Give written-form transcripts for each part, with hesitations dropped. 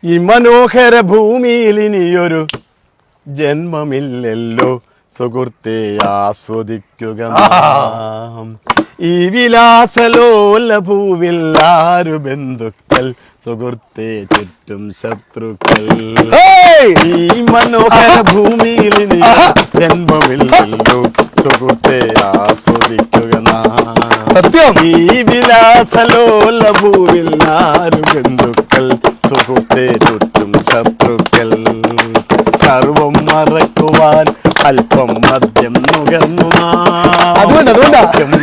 ഈ മനോഹര ഭൂമിയിൽ ഇനിയൊരു ജന്മമില്ലല്ലോ സുഹൃത്തെ ആസ്വദിക്കുക നാം. ഈ വിലാസലോല ഭൂവിൽ ആരു ബന്ധുക്കൾ സുഹൃത്തെ ചുറ്റും ശത്രുക്കൾ. ഈ മനോഹര ഭൂമിയിൽ ഇനിയൊരു ജന്മമില്ലല്ലോ സുഹൃത്തെ ആസ്വദിക്കുക നാം. ഈ വിലാസലോല ഭൂവിൽ ആരു ബന്ധുക്കൾ സുഹൃത്തെ ചുറ്റും ശത്രുക്കൾ. സർവം മറക്കുവാൻ അല്പം മദ്യം നുകർന്നു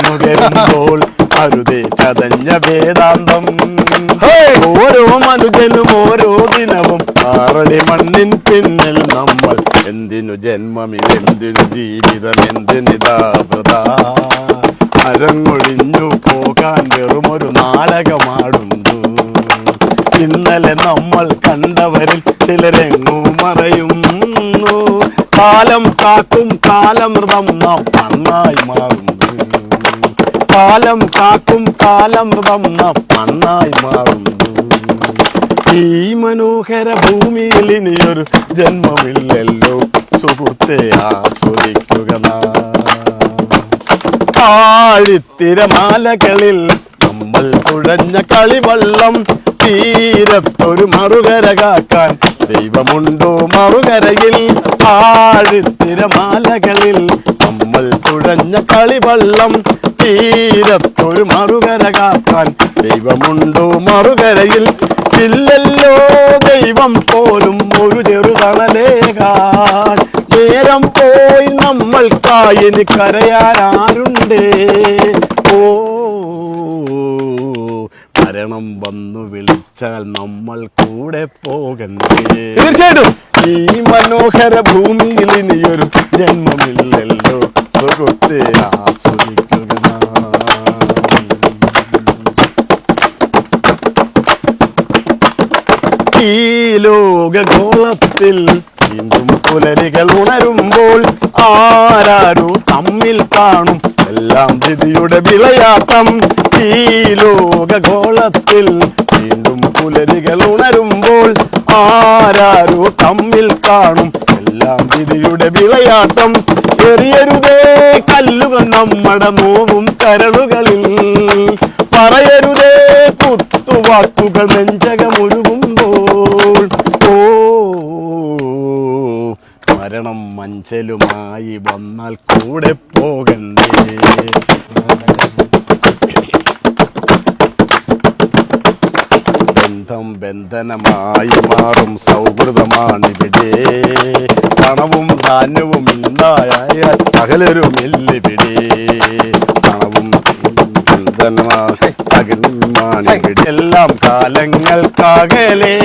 നുകരുമ്പോൾ അരുതേ ചതഞ്ഞ വേദാന്തം. ഓരോ മനുജനും ഓരോ ദിനവും ആറടി മണ്ണിൻ പിന്നിൽ നമ്മൾ. എന്തിനു ജന്മമിതെന്തിനു ജീവിതം എന്തിനിതാ വൃഥാ. അരങ്ങൊഴിഞ്ഞു പോകാൻ വെറുമൊരു നാടകമാടുന്നു. ഇന്നലെ നമ്മൾ കണ്ടവരിൽ ചിലരെങ്ങു മറയുന്നു. കാലം കാക്കും കാലമൃതം നാം മണ്ണായി മാറുന്നു. കാലം കാക്കും കാലമൃതം നാം മണ്ണായി മാറുന്നു. ഈ മനോഹര ഭൂമിയിൽ ഇനിയൊരു ജന്മമില്ലല്ലോ സുഹൃത്തെ ആസ്വദിക്കുക നാം. ആഴിത്തിരമാലകളിൽ നമ്മൾ തുഴഞ്ഞ കളിവള്ളം. തീരത്തൊരു മറുകര കാക്കാൻ ദൈവമുണ്ടോ മറുകരയിൽ. ആഴിത്തിരമാലകളിൽ നമ്മൾ തുഴഞ്ഞ കളിവള്ളം. തീരത്തൊരു മറുകര കാക്കാൻ ദൈവമുണ്ടോ മറുകരയിൽ. ഇല്ലല്ലോ ദൈവം പോലും ഒരു ചെറുതണലേകാൻ. നേരം പോയി നമ്മൾക്കായി ഇനി കരയാനാരുണ്ടേ. ഓ മരണം വന്നു വിളിച്ചാൽ നമ്മൾ കൂടെ പോകണ്ടേ. തീർച്ചയായിട്ടും ഈ മനോഹര ഭൂമിയിൽ ഇനിയൊരു ജന്മമില്ലല്ലോ സുഹൃത്തെ ആസ്വദിക്കുക നാം. ഈ ലോകഗോളത്തിൽ വീണ്ടും പുലരികൾ ഉണരുമ്പോൾ ആരാരു തമ്മിൽ കാണും എല്ലാം വിധിയുടെ വിളയാട്ടം. ഈ ലോകഗോളത്തിൽ വീണ്ടും പുലരികൾ ഉണരുമ്പോൾ ആരാരു തമ്മിൽ കാണും എല്ലാം വിധിയുടെ വിളയാട്ടം. എറിയരുതേ കല്ലുകൾ നമ്മുടെ നോവും കരളുകളിൽ. പറയരുതേ കുത്തുവാക്കുകൾ നെഞ്ചകമൊഴുകുമ്പോൾ. ഓ മരണം മഞ്ചലുമായി വന്നാൽ കൂടെ പോകണ്ടേ. ബന്ധം ബന്ധനമായി മാറും സൗഹൃദമാണിവിടെ. പണവും ധാന്യവും ഇല്ലായാൽ പകലരുമില്ലിവിടെ. പണവും ബന്ധനമായി സകലമാണിവിടെ. എല്ലാം കാലങ്ങൾക്കകലെ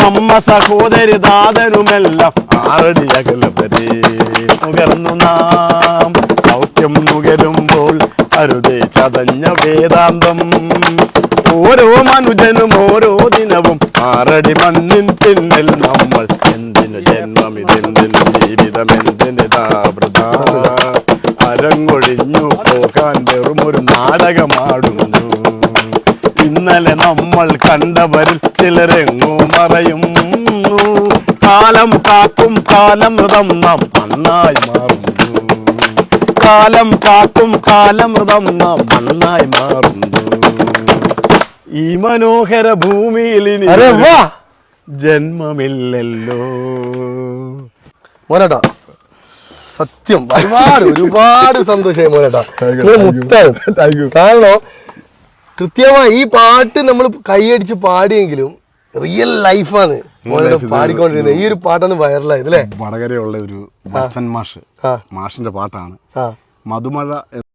അമ്മ സഹോദരി ദാതനുമെല്ലാം ആറടി അകലവരെ. നുകർന്നു നാം സൗഖ്യം നുകരുമ്പോൾ അരുതേ ചതഞ്ഞ വേദാന്തം. ഓരോ മനുജനും ഓരോ ദിനവും ആറടി മണ്ണിൻ പിന്നിൽ നമ്മൾ. എന്തിനു ജന്മം ഇതെന്തിനു ജീവിതം എന്തിനിതാ വൃഥാ. അരങ്ങൊഴിഞ്ഞു പോകാൻ വെറുമൊരു നാടകമാടുന്നു. ഇന്നലെ നമ്മൾ കണ്ടവരിൽ ചിലരെങ്ങോ മറയുന്നു. കാലം കാക്കും കാലമൃതം നാം മണ്ണായി മാറുന്നു. കാലം കാക്കും കാലമൃതം നാം മണ്ണായി മാറുന്നു. ഈ മനോഹര ഭൂമിയിൽ ഇനി ജന്മമില്ലല്ലോ. മോനേട്ടാ സത്യം ഒരുപാട് സന്തോഷമായി മോനേട്ടാ. കാരണം കൃത്യമായി ഈ പാട്ട് നമ്മൾ കൈയടിച്ച് പാടിയെങ്കിലും റിയൽ ലൈഫാണ് പാടിക്കൊണ്ടിരുന്നത്. ഈ ഒരു പാട്ടാണ് വൈറലായത് അല്ലേ. വടകരയുള്ള ഒരു മാഷിന്റെ പാട്ടാണ് മധുമഴ.